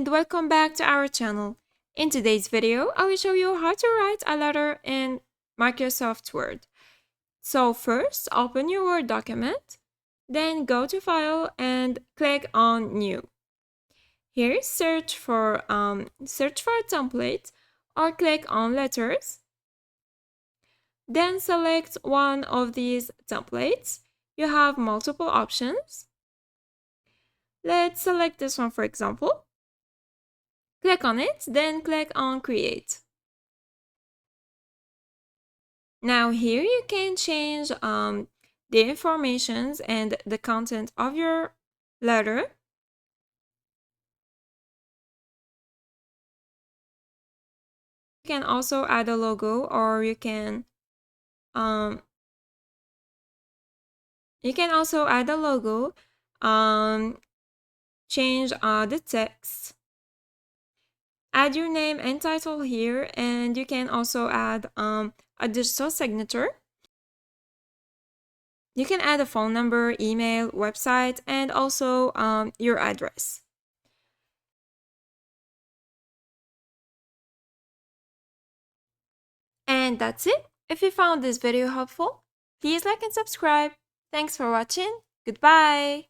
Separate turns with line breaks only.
and welcome back to our channel. In today's video, I will show you how to write a letter in Microsoft Word. So first, open your Word document, then go to File and click on New. Here, search for a template or click on Letters. Then select one of these templates. You have multiple options. Let's select this one for example. Click on it, then click on Create. Now here you can change the informations and the content of your letter. You can also add a logo, or you can also add a logo, change the text, add your name and title here, and you can also add a digital signature. You can add a phone number, email, website, and also your address. And that's it. If you found this video helpful, please like and subscribe. Thanks for watching. Goodbye.